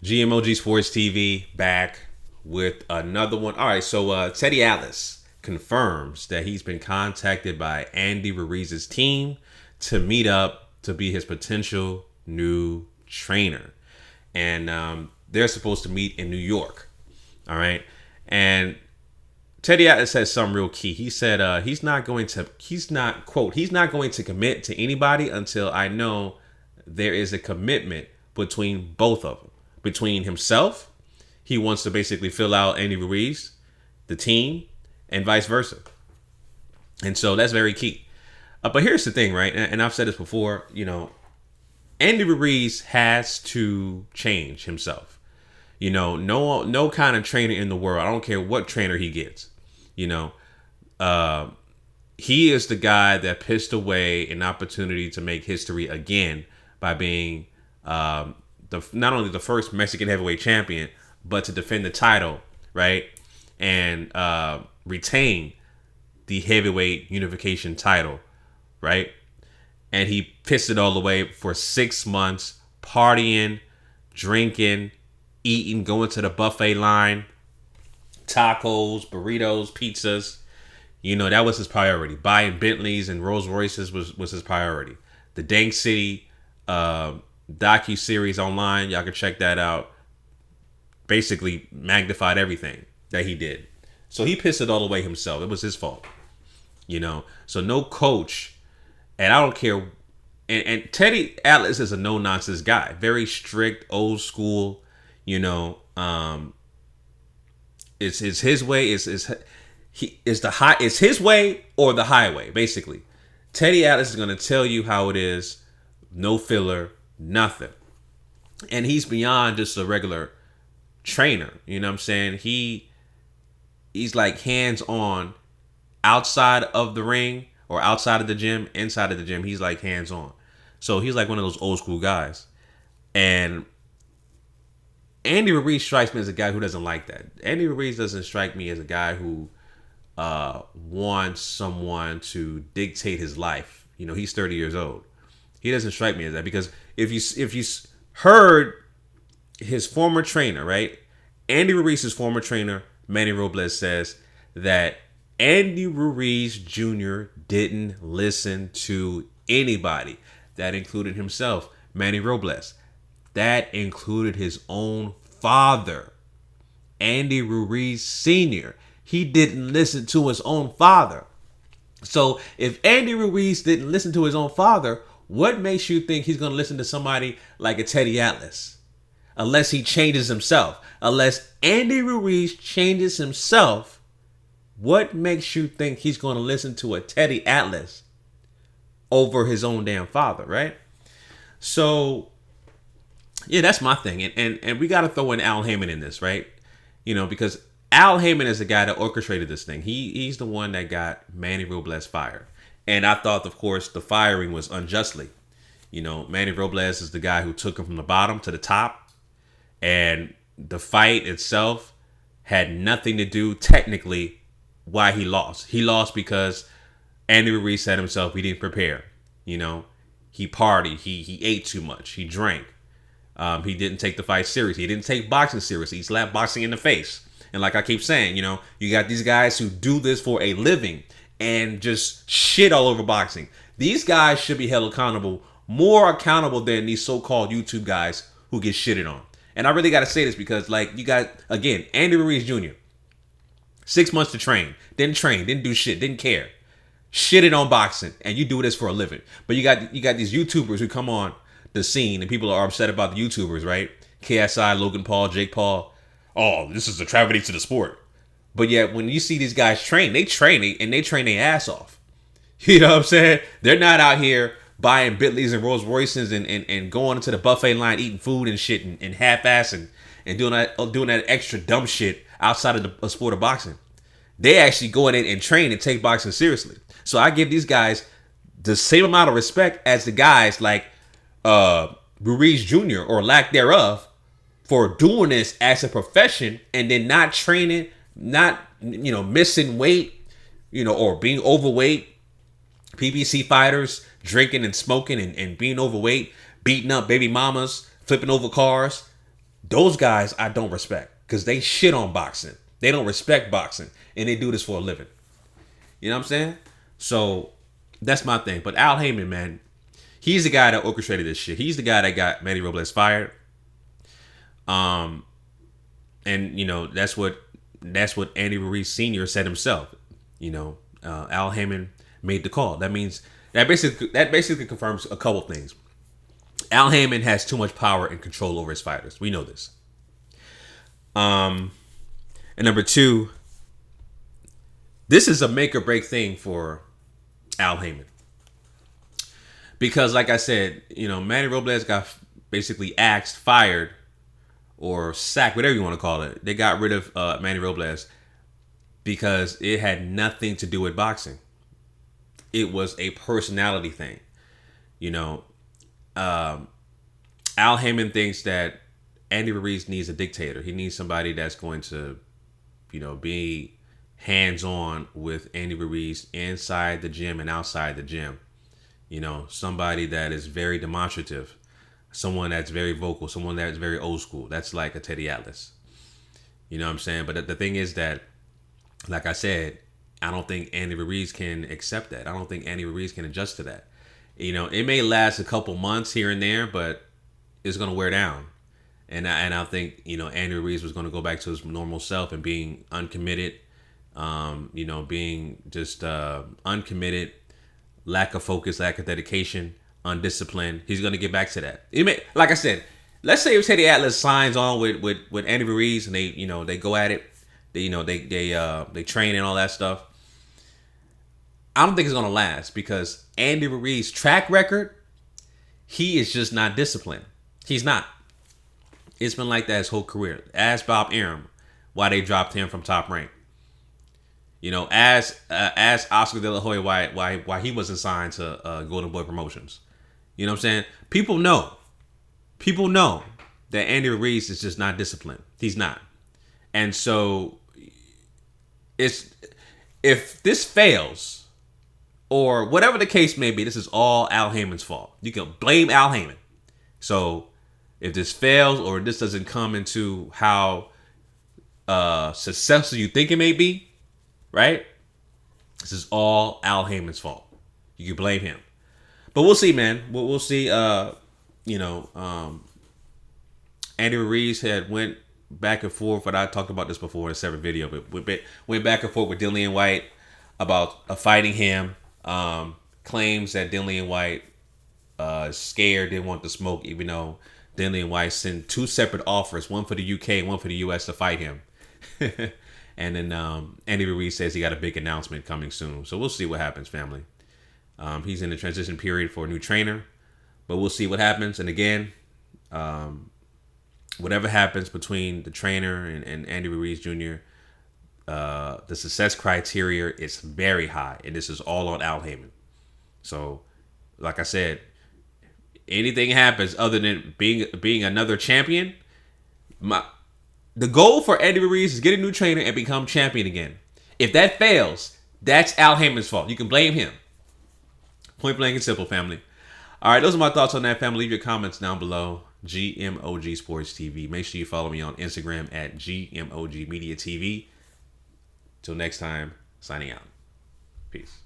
GMOG Sports TV back with another one. All right, so Teddy Atlas confirms that he's been contacted by Andy Ruiz's team to meet up to be his potential new trainer. And they're supposed to meet in New York. All right. And Teddy Atlas said something real key. He said he's not going to commit to anybody until I know there is a commitment between both of them. Between himself, he wants to basically fill out Andy Ruiz, the team, and vice versa. And so that's very key. But here's the thing, right? And I've said this before, Andy Ruiz has to change himself. No kind of trainer in the world, I don't care what trainer he gets, he is the guy that pissed away an opportunity to make history again by being not only the first Mexican heavyweight champion, but to defend the title, right? And retain the heavyweight unification title, right? And he pissed it all away for 6 months, partying, drinking, eating, going to the buffet line, tacos, burritos, pizzas. That was his priority. Buying Bentleys and Rolls Royces was his priority. The Dank City docu-series online, y'all can check that out. Basically magnified everything that he did. So he pissed it all away himself. It was his fault. So no coach, and I don't care. And Teddy Atlas is a no-nonsense guy. Very strict, old school, it's his way, it's his way or the highway, basically. Teddy Atlas is gonna tell you how it is, no filler, nothing. And he's beyond just a regular trainer. You know what I'm saying? He's like hands-on outside of the ring or outside of the gym, inside of the gym. He's like hands-on. So he's like one of those old school guys. And Andy Ruiz strikes me as a guy who doesn't like that. Andy Ruiz doesn't strike me as a guy who wants someone to dictate his life. He's 30 years old. He doesn't strike me as that, because if you heard his former trainer, right? Andy Ruiz's former trainer, Manny Robles, says that Andy Ruiz Jr. didn't listen to anybody. That included himself, Manny Robles. That included his own father, Andy Ruiz Sr. He didn't listen to his own father. So if Andy Ruiz didn't listen to his own father, what makes you think he's going to listen to somebody like a Teddy Atlas? Unless he changes himself. Unless Andy Ruiz changes himself, what makes you think he's going to listen to a Teddy Atlas over his own damn father, right? So, yeah, that's my thing. And we got to throw in Al Heyman in this, right? Because Al Heyman is the guy that orchestrated this thing. He's the one that got Manny Robles fired. And I thought, of course, the firing was unjustly. Manny Robles is the guy who took him from the bottom to the top. And the fight itself had nothing to do, technically, why he lost. He lost because Andy Ruiz said himself he didn't prepare. He partied. He ate too much. He drank. He didn't take the fight seriously. He didn't take boxing seriously. He slapped boxing in the face. And like I keep saying, you got these guys who do this for a living and just shit all over boxing. These guys should be held accountable, more accountable than these so-called YouTube guys who get shitted on. And I really got to say this because, you got, again, Andy Ruiz Jr. 6 months to train, didn't do shit, didn't care. Shitted on boxing, and you do this for a living. But you got these YouTubers who come on the scene, and people are upset about the YouTubers, right? KSI, Logan Paul, Jake Paul. Oh, this is a travesty to the sport. But yet, when you see these guys train, they train their ass off. You know what I'm saying? They're not out here buying Bentleys and Rolls Royces and going into the buffet line, eating food and shit and half-ass and doing that extra dumb shit outside of the sport of boxing. They actually go in and train and take boxing seriously. So I give these guys the same amount of respect as the guys like Ruiz Jr. or lack thereof for doing this as a profession and then not training, not missing weight, or being overweight. PBC fighters drinking and smoking and being overweight, beating up baby mamas, flipping over cars. Those guys I don't respect because they shit on boxing. They don't respect boxing, and they do this for a living. You know what I'm saying? So that's my thing. But Al Heyman, man, he's the guy that orchestrated this shit. He's the guy that got Manny Robles fired. And you know that's what Andy Ruiz Jr. said himself. You know, Al Heyman made the call. That means that basically confirms a couple things. Al Heyman has too much power and control over his fighters. We know this. And number two, this is a make or break thing for Al Heyman. Because like I said, you know, Manny Robles got basically axed, fired, or sacked, whatever you want to call it. They got rid of Manny Robles because it had nothing to do with boxing. It was a personality thing. You know, Al Heyman thinks that Andy Ruiz needs a dictator. He needs somebody that's going to, you know, be hands-on with Andy Ruiz inside the gym and outside the gym. You know, somebody that is very demonstrative. Someone that's very vocal, someone that's very old school. That's like a Teddy Atlas. You know what I'm saying? But the thing is that, like I said, I don't think Andy Ruiz can accept that. I don't think Andy Ruiz can adjust to that. You know, it may last a couple months here and there, but it's going to wear down. And I think, you know, Andy Ruiz was going to go back to his normal self and being uncommitted, you know, being just uncommitted, lack of focus, lack of dedication, undisciplined. He's going to get back to that. Like I said, let's say if Teddy Atlas signs on with Andy Ruiz and they, you know, they go at it, they train and all that stuff. I don't think it's going to last because Andy Ruiz's track record, he is just not disciplined. He's not. It's been like that his whole career. Ask Bob Arum why they dropped him from Top Rank. You know, ask Oscar De La Hoya why he wasn't signed to Golden Boy Promotions. You know what I'm saying? People know that Andy Ruiz is just not disciplined. He's not. And so if this fails or whatever the case may be, this is all Al Heyman's fault. You can blame Al Heyman. So if this fails or this doesn't come into how successful you think it may be, right? This is all Al Heyman's fault. You can blame him. But we'll see, man. We'll see. You know, Andy Ruiz had went back and forth, but I talked about this before in a separate video, but went back and forth with Dillian White about fighting him. Claims that Dillian White scared, didn't want to smoke, even though Dillian White sent two separate offers, one for the UK, one for the US to fight him. And then Andy Ruiz says he got a big announcement coming soon. So we'll see what happens, family. He's in the transition period for a new trainer, but we'll see what happens. And again, whatever happens between the trainer and Andy Ruiz Jr., the success criteria is very high, and this is all on Al Heyman. So, like I said, anything happens other than being another champion, the goal for Andy Ruiz is get a new trainer and become champion again. If that fails, that's Al Heyman's fault. You can blame him. Point blank and simple, family. All right, those are my thoughts on that, family. Leave your comments down below. GMOGSportsTV. Make sure you follow me on Instagram at GMOGMedia TV. Till next time, signing out. Peace.